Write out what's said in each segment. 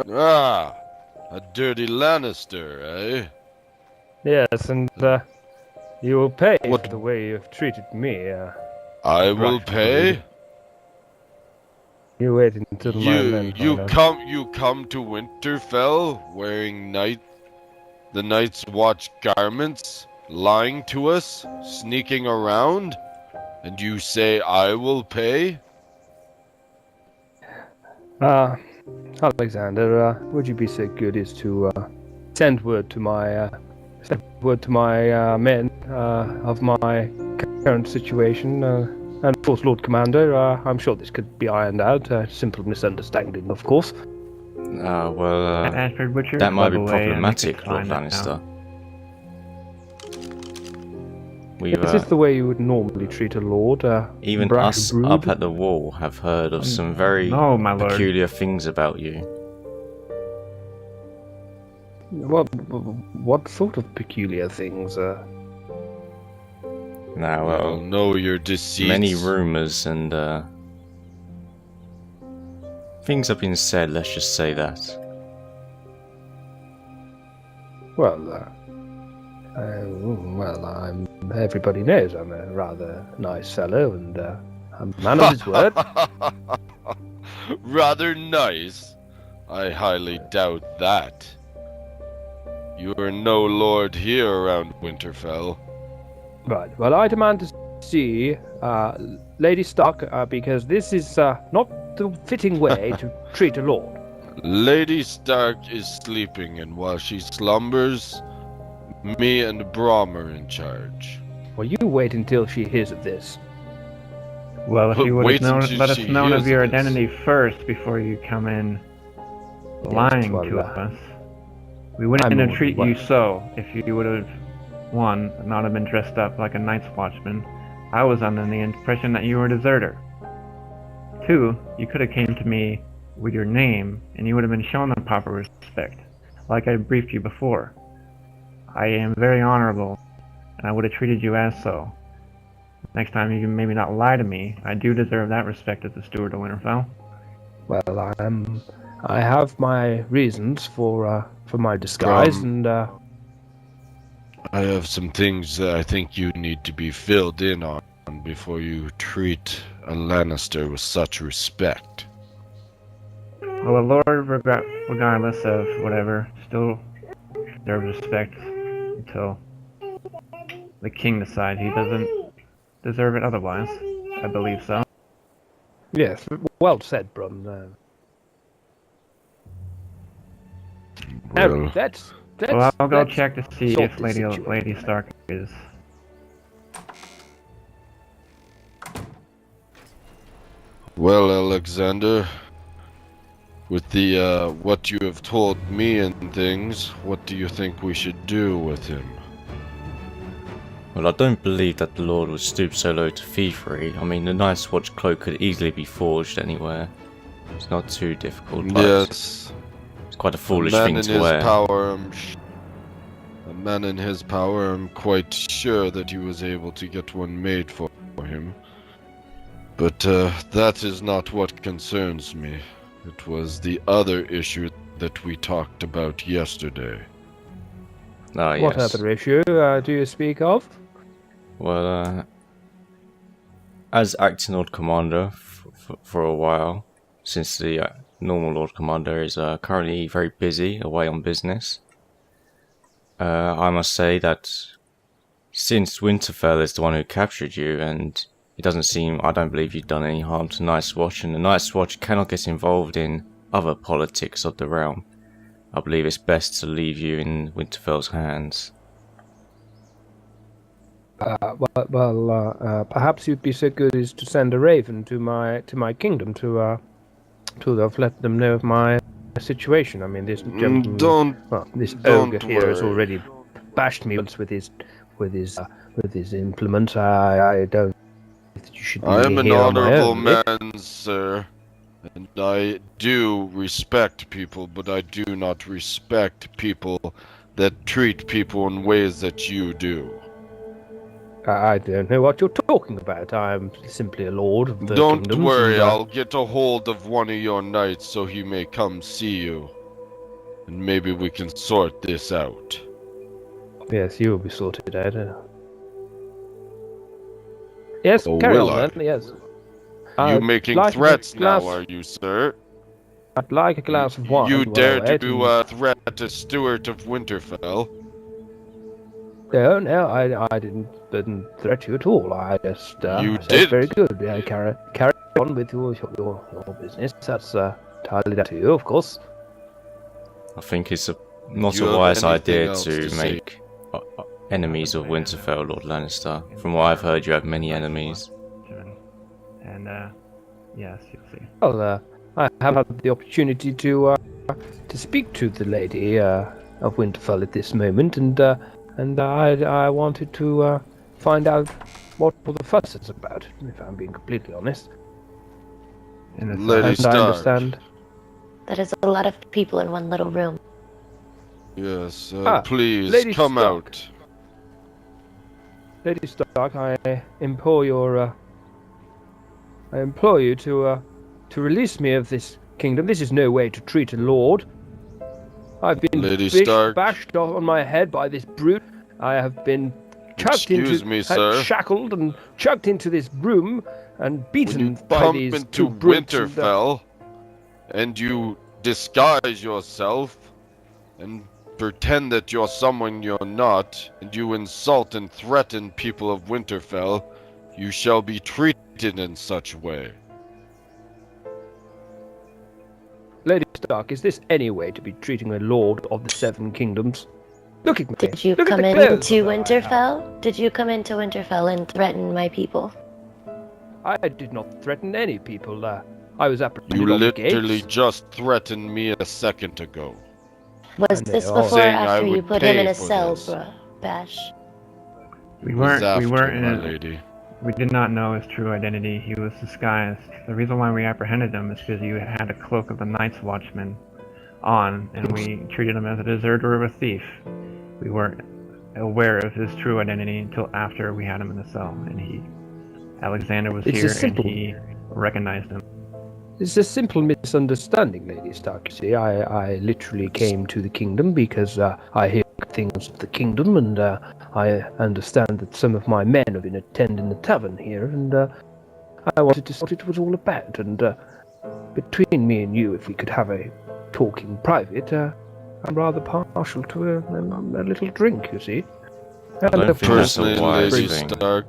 Ah, a dirty Lannister, eh? Yes, and you will pay What? for the way you've treated me. I will pay? You wait until my men You find out. come to Winterfell wearing the Night's Watch garments, lying to us, sneaking around, and you say I will pay? Alexander, would you be so good as to send word to my men of my current situation, and of course, Lord Commander, I'm sure this could be ironed out. Simple misunderstanding, of course. Ashford Butcher, that might by be the way, problematic, Lord Lannister. Is this the way you would normally treat a lord? Even us up at the wall have heard of some very peculiar things about you. What sort of peculiar things? Now, I'll know your deceits. Many rumors and things have been said. Let's just say that. Everybody knows I'm a rather nice fellow and a man of his word. Rather nice? I highly doubt that. You are no lord here around Winterfell. Right, well, I demand to see Lady Stark, because this is not the fitting way to treat a lord. Lady Stark is sleeping, and while she slumbers, me and Brom are in charge. Well, you wait until she hears of this. Well, if you would have let us know of your identity first before you come in lying to us, we wouldn't have treated you so if you would have, one, not have been dressed up like a Night's Watchman. I was under the impression that you were a deserter. Two, you could have came to me with your name, and you would have been shown the proper respect, like I briefed you before. I am very honorable, and I would have treated you as so. Next time you can maybe not lie to me. I do deserve that respect as the steward of Winterfell. Well, I have my reasons for my disguise, and I have some things that I think you need to be filled in on before you treat a Lannister with such respect. Well, a lord, regardless of whatever, still deserves respect until the king decides he doesn't deserve it otherwise. I believe so. Yes, well said, Brum. Well, well, I'll go check to see if Lady Stark is. Well, Alexander, with the what you have told me and things, what do you think we should do with him? Well, I don't believe that the Lord would stoop so low to thievery. I mean, the Night's Watch cloak could easily be forged anywhere. It's not too difficult, but yes, it's quite a foolish thing to wear. A man in his power, I'm quite sure that he was able to get one made for him. But that is not what concerns me. It was the other issue that we talked about yesterday. Ah, yes. What other issue do you speak of? Well, as acting Lord Commander for a while, since the normal Lord Commander is currently very busy away on business, I must say that since Winterfell is the one who captured you, and it doesn't seem, I don't believe you've done any harm to Night's Watch, and the Night's Watch cannot get involved in other politics of the realm. I believe it's best to leave you in Winterfell's hands. Perhaps you'd be so good as to send a raven to my kingdom to let them know of my situation. I mean, this gentleman, this ogre here has already bashed me once with his implement. I don't think that you should be here on my own. I am an honorable man, sir. And I do respect people, but I do not respect people that treat people in ways that you do. I don't know what you're talking about. I'm simply a lord of the Don't kingdoms, worry, I'll get a hold of one of your knights so he may come see you. and maybe we can sort this out. Yes, you will be sorted out. Yes, Oh, carry will on I? then, yes. You making threats now, are you, sir? I'd like a glass of wine. You dare to to threat a Stewart of Winterfell? No, I didn't threat you at all. I just You said did. very good. Carry on with your business. That's entirely down to you, of course. I think it's not You a have wise anything idea else to to say? make enemies of Winterfell, Lord Lannister. From what I've heard, you have many enemies. And, yes, you'll see. Well, I have had the opportunity to speak to the lady of Winterfell at this moment, and I wanted to find out what all the fuss is about, if I'm being completely honest. Lady I Stark. understand. That is a lot of people in one little room. Yes, Lady please come Stark. out. Lady Stark, I implore you to release me of this kingdom. This is no way to treat a lord. I've been Lady Stark. bashed on my head by this brute. I have been shackled and chucked into this room and beaten by these into two brutes. Winterfell and you disguise yourself and pretend that you're someone you're not, and you insult and threaten people of Winterfell, you shall be treated in such way. Lady Stark, is this any way to be treating a lord of the Seven Kingdoms? Look at me. Did you come into Winterfell? Did you come into Winterfell and threaten my people? I did not threaten any people. I was apprehended You on the gates. literally just threatened me a second ago. Was this before or Saying I after you would put him pay in a for cell, this. Bash? We It was weren't after, in my a, lady. We did not know his true identity. He was disguised. The reason why we apprehended him is because you had a cloak of the Night's Watchman on, and we treated him as a deserter of a thief. We weren't aware of his true identity until after we had him in the cell, and Alexander was here, and he recognized him. It's a simple misunderstanding, Lady Stark. You see, I literally came to the kingdom because I hear things of the kingdom, and I understand that some of my men have been attending the tavern here, and I wanted to see what it was all about. And between me and you, if we could have a talk in private, I'm rather partial to a little drink, you see. I don't think that's a Personally, wise Lady thing. Stark,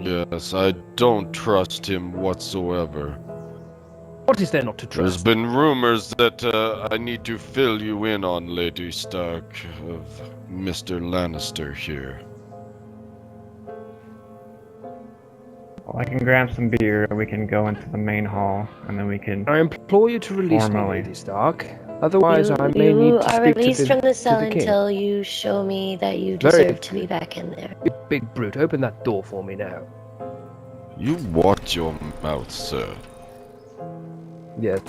yes, I don't trust him whatsoever. What is there not to There's trust? been rumors that I need to fill you in on, Lady Stark, of Mr. Lannister here. Well, I can grab some beer, we can go into the main hall, and then we can... I implore you to release me, Formally. Lady Stark. Otherwise, I may You need to are speak released from the cell to the king. until you show me that you Very deserve to be back in there. You big brute, open that door for me now. You watch your mouth, sir. Yes.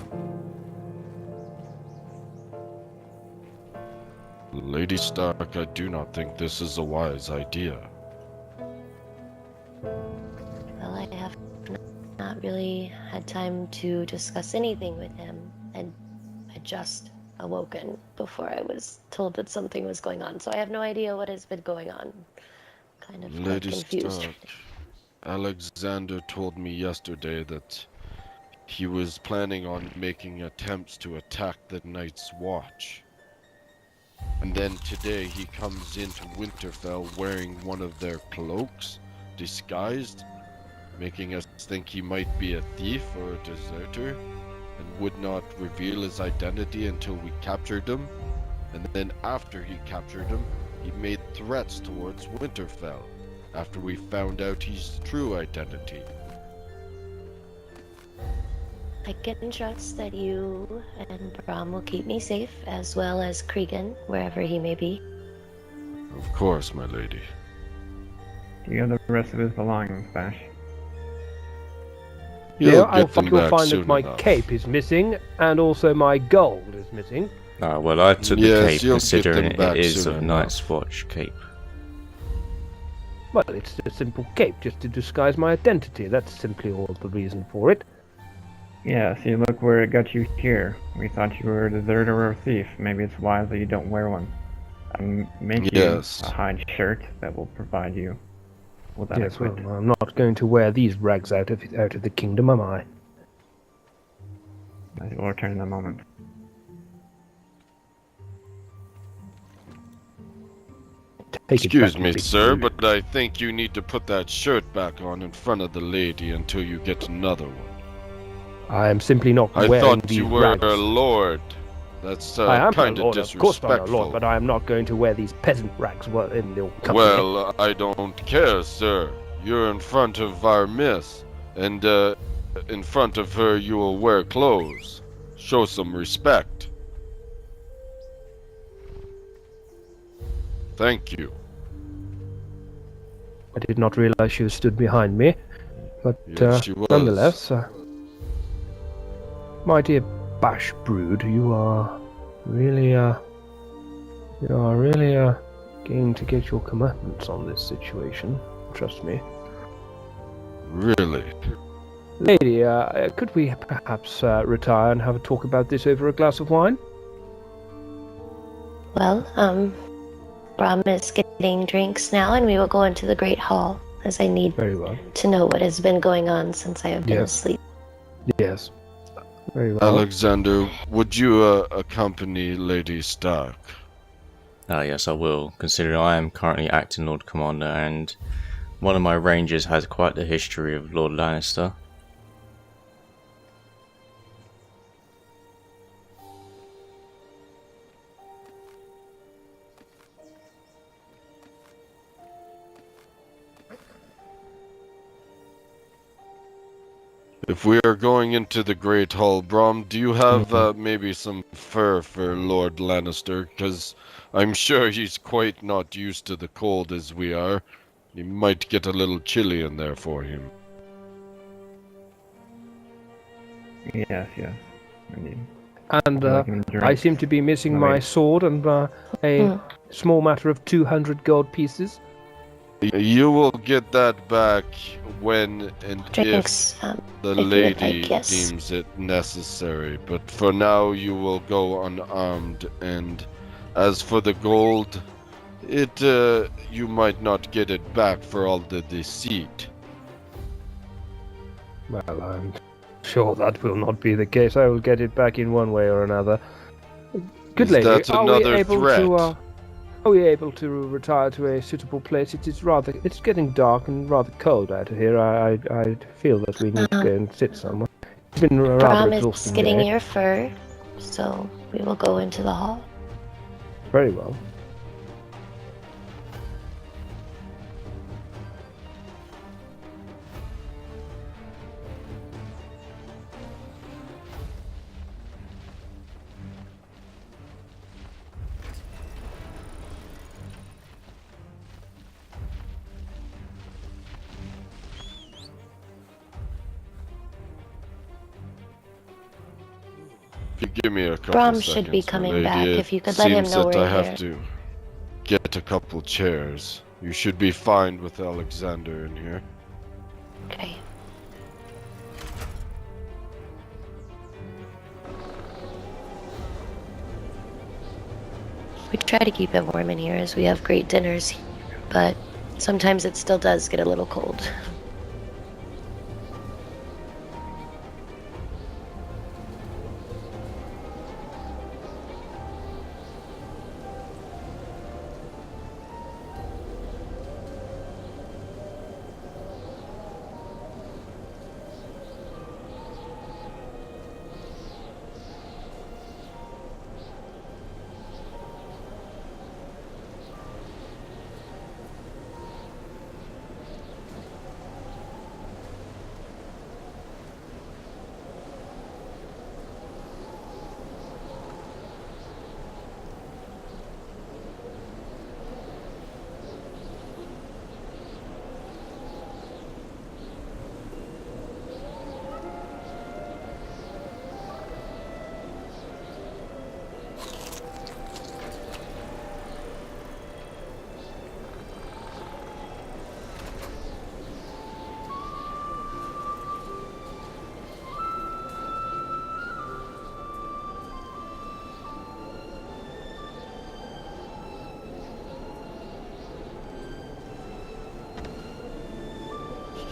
Lady Stark, I do not think this is a wise idea. Well, I have not really had time to discuss anything with him, and I just awoken before I was told that something was going on, so I have no idea what has been going on. Kind of quite Lady confused. Stark, Alexander told me yesterday that he was planning on making attempts to attack the Night's Watch. And then today he comes into Winterfell wearing one of their cloaks, disguised, making us think he might be a thief or a deserter, and would not reveal his identity until we captured him. And then after he captured him, he made threats towards Winterfell, after we found out his true identity. I can trust that you and Brom will keep me safe, as well as Cregan, wherever he may be. Of course, my lady. Do you have the rest of his belongings, Bash? You'll I get them think you'll back find soon that my enough. cape is missing, and also my gold is missing. Well, I took the Yes, cape you'll get considering them back it is soon a enough. Night's Watch cape. Well, it's a simple cape, just to disguise my identity. That's simply all the reason for it. Yeah, see, look where it got you here. We thought you were a deserter or a thief. Maybe it's wise that you don't wear one. I'll make you a hide shirt that will provide you with that equipment. Well, I'm not going to wear these rags out of the kingdom, am I? I will return in a moment. Excuse me, sir, but I think you need to put that shirt back on in front of the lady until you get another one. I am simply not wearing these rags. I thought you were a lord. That's I am kind a lord, of disrespectful. Of course I'm a lord, but I am not going to wear these peasant rags in the company. Well, I don't care, sir. You're in front of our miss, and in front of her you will wear clothes. Show some respect. Thank you. I did not realize she stood behind me, but yes, she was. Nonetheless, my dear Bash Brood, you are really going to get your comeuppance on this situation. Trust me. Really? Lady, could we perhaps retire and have a talk about this over a glass of wine? Well, Brom is getting drinks now, and we will go into the Great Hall, as I need to know what has been going on since I have been asleep. Yes. Very well. Alexander, would you accompany Lady Stark? Yes, I will, considering I am currently acting Lord Commander, and one of my rangers has quite the history of Lord Lannister. If we are going into the Great Hall, Brom, do you have maybe some fur for Lord Lannister? Because I'm sure he's quite not used to the cold as we are. You might get a little chilly in there for him. Yes. And I seem to be missing my sword and a small matter of 200 gold pieces. You will get that back when and drinks, if the lady deems it necessary. But for now, you will go unarmed. And as for the gold, you might not get it back for all the deceit. Well, I'm sure that will not be the case. I will get it back in one way or another. Good lady, that's another threat. Are we able to retire to a suitable place? It's getting dark and rather cold out of here. I feel that we need to go and sit somewhere. It's been a rather exhausting day. Brom is getting your fur, so we will go into the hall. Very well. Give me a couple Brom seconds, should be coming lady. back. If you could let him know we're I here. have to get a couple chairs. You should be fine with Alexander in here. Okay. We try to keep it warm in here as we have great dinners, but sometimes it still does get a little cold.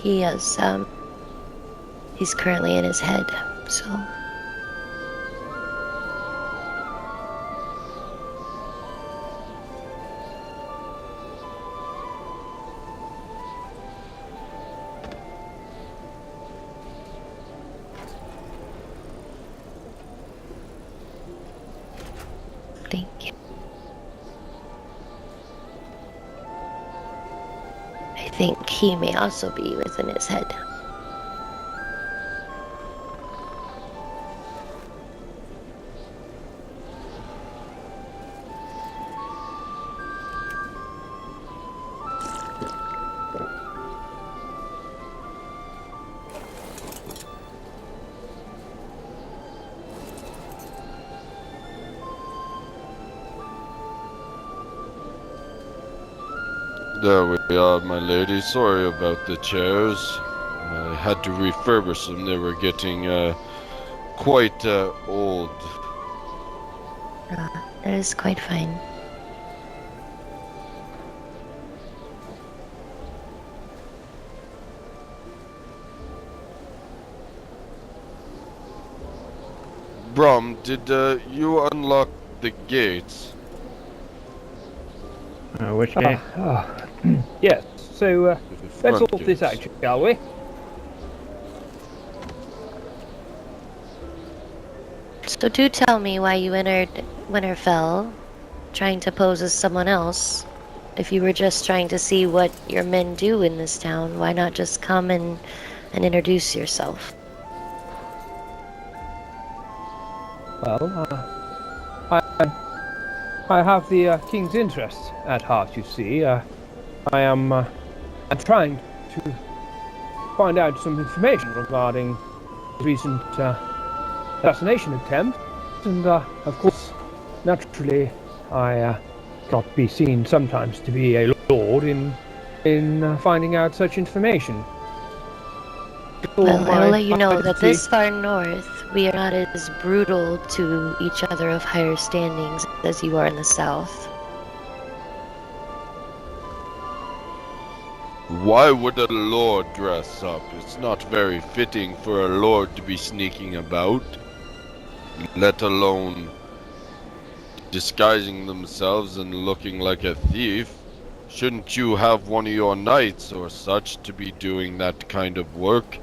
He is, he's currently in his head, so... Thank you. I think he may also be within his head. There we are, my lady. Sorry about the chairs. I had to refurbish them. They were getting quite old. That is quite fine. Brom, did you unlock the gates? Which gate? Yes, so let's sort this out, shall we? So do tell me why you entered Winterfell, trying to pose as someone else. If you were just trying to see what your men do in this town, why not just come and introduce yourself? Well, I have the king's interests at heart, you see. I'm trying to find out some information regarding the recent assassination attempt, and of course, naturally, I cannot be seen sometimes to be a lord in finding out such information. Well, I will let you know that this far north, we are not as brutal to each other of higher standings as you are in the south. Why would a lord dress up? It's not very fitting for a lord to be sneaking about, let alone disguising themselves and looking like a thief. Shouldn't you have one of your knights or such to be doing that kind of work?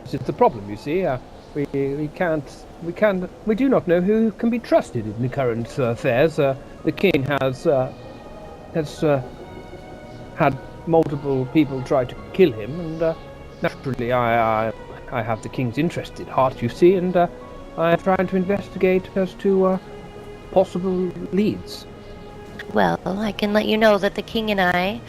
This is the problem, you see. We do not know who can be trusted in the current affairs. The king has had multiple people try to kill him, and naturally, I have the king's interest at heart, you see, and I am trying to investigate as to possible leads. Well, I can let you know that the king and I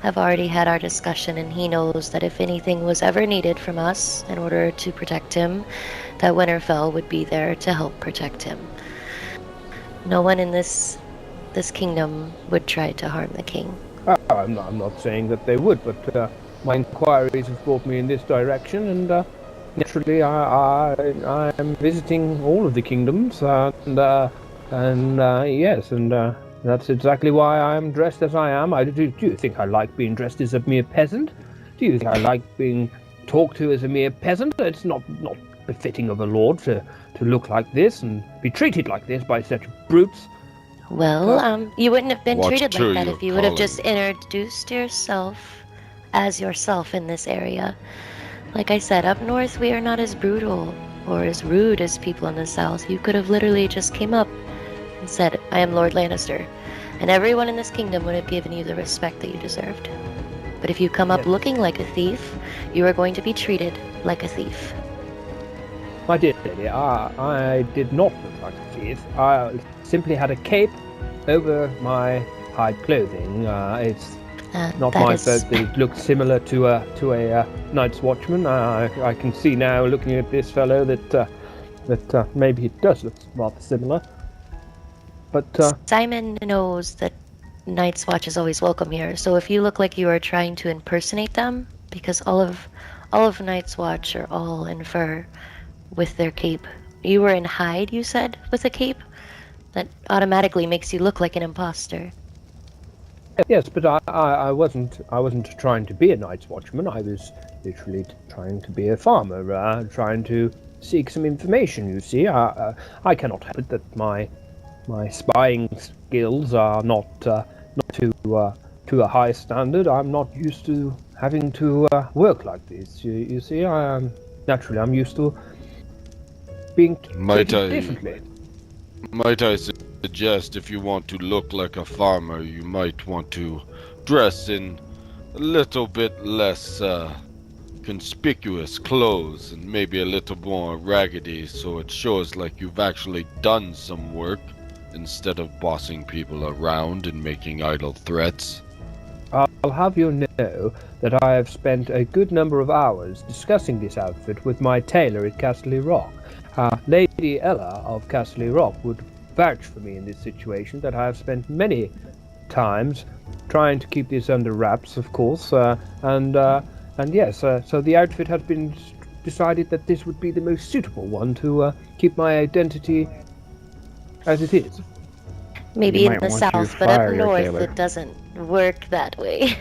have already had our discussion, and he knows that if anything was ever needed from us in order to protect him, that Winterfell would be there to help protect him. No one in this kingdom would try to harm the king. I'm not saying that they would, but my inquiries have brought me in this direction, and naturally I am visiting all of the kingdoms, yes, and that's exactly why I am dressed as I am. Do you think I like being dressed as a mere peasant? Do you think I like being talked to as a mere peasant? It's not befitting of a lord to look like this and be treated like this by such brutes. Well, you wouldn't have been treated like that if you would have just introduced yourself as yourself in this area. Like I said, up north we are not as brutal or as rude as people in the south. You could have literally just came up and said, I am Lord Lannister, and everyone in this kingdom would have given you the respect that you deserved. But if you come up looking like a thief, you are going to be treated like a thief. My dear lady, I did not look like a thief. I simply had a cape over my hide clothing. It's not my fault that it looked similar to a night's watchman. I can see now, looking at this fellow, that maybe it does look rather similar. But Simon knows that Night's Watch is always welcome here. So if you look like you are trying to impersonate them, because all of Night's Watch are all in fur with their cape. You were in hide, you said, with a cape? That automatically makes you look like an imposter. Yes, but I wasn't trying to be a Night's Watchman. I was literally trying to be a farmer, trying to seek some information. You see, I cannot help it that my spying skills are not to a high standard. I'm not used to having to work like this. You see, naturally I'm used to being treated differently. Might I suggest, if you want to look like a farmer, you might want to dress in a little bit less conspicuous clothes and maybe a little more raggedy, so it shows like you've actually done some work instead of bossing people around and making idle threats. I'll have you know that I have spent a good number of hours discussing this outfit with my tailor at Castle Rock. Lady Ella of Castle Rock would vouch for me in this situation, that I have spent many times trying to keep this under wraps, of course, and yes, so the outfit has been decided that this would be the most suitable one to keep my identity as it is. Maybe in the south, but up north it doesn't work that way.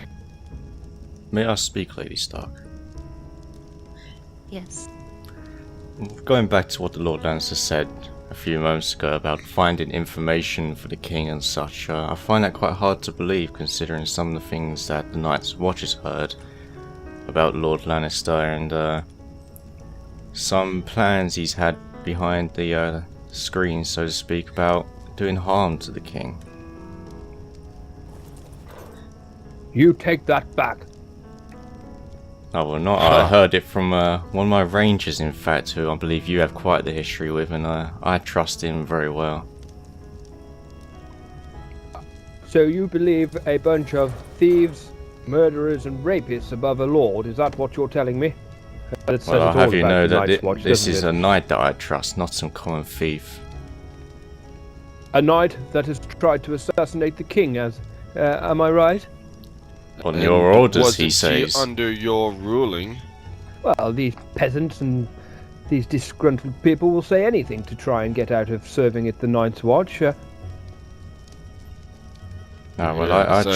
May I speak, Lady Stark? Yes. Going back to what the Lord Lannister said a few moments ago about finding information for the king and such, I find that quite hard to believe, considering some of the things that the Night's Watch has heard about Lord Lannister and some plans he's had behind the screen, so to speak, about doing harm to the king. You take that back. No, well, not. I heard it from one of my rangers, in fact, who I believe you have quite the history with, and I trust him very well. So you believe a bunch of thieves, murderers, and rapists above a lord? Is that what you're telling me? Well, I'll have you know that this is a knight that I trust, not some common thief. A knight that has tried to assassinate the king, am I right? On your orders, he says. Under your ruling? Well, these peasants and these disgruntled people will say anything to try and get out of serving at the Night's Watch. I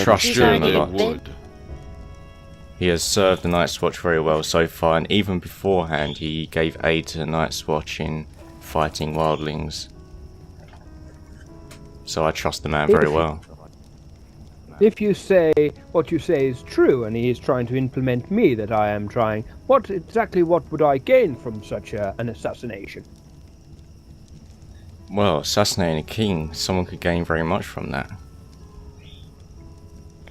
trust him a lot. Would. He has served the Night's Watch very well so far, and even beforehand he gave aid to the Night's Watch in fighting wildlings. So I trust the man very well. If you say what you say is true, and he is trying to implement me that I am trying, what would I gain from such an assassination? Well, assassinating a king, someone could gain very much from that.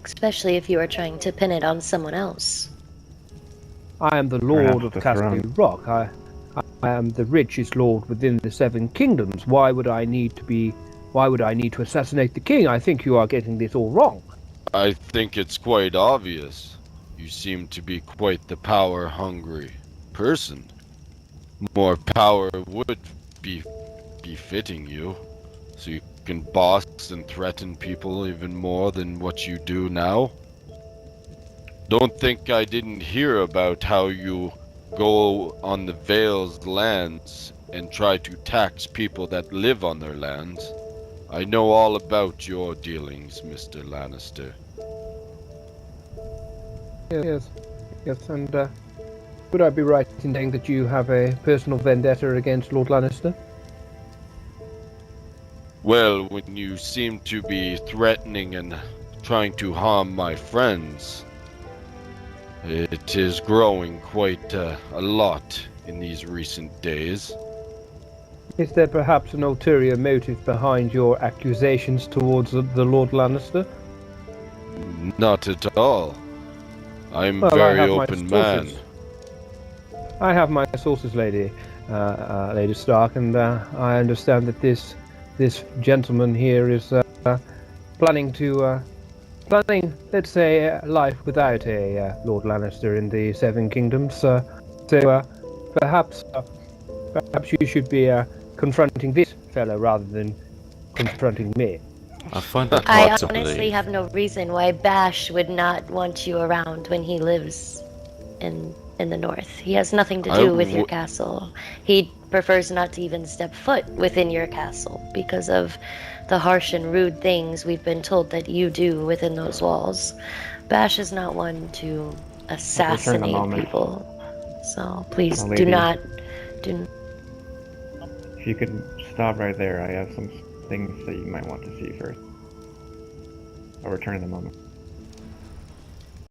Especially if you are trying to pin it on someone else. I am the Lord of Castle Rock. I am the richest lord within the Seven Kingdoms. Why would I need to assassinate the king? I think you are getting this all wrong. I think it's quite obvious. You seem to be quite the power-hungry person. More power would be befitting you, so you can boss and threaten people even more than what you do now. Don't think I didn't hear about how you go on the Vale's lands and try to tax people that live on their lands. I know all about your dealings, Mr. Lannister. Yes, and would I be right in saying that you have a personal vendetta against Lord Lannister? Well, when you seem to be threatening and trying to harm my friends, it is growing quite a lot in these recent days. Is there perhaps an ulterior motive behind your accusations towards the Lord Lannister? Not at all. I'm a very open man. I have my sources, Lady Stark, and I understand that this gentleman here is planning, let's say, life without a Lord Lannister in the Seven Kingdoms. So perhaps you should be confronting this fellow rather than confronting me. I find that hard to believe. I honestly have no reason why Bash would not want you around when he lives in the north. He has nothing to do with your castle. He prefers not to even step foot within your castle because of the harsh and rude things we've been told that you do within those walls. Bash is not one to assassinate people. So please do not. If you could stop right there, I have some things that you might want to see first. I'll return in a moment.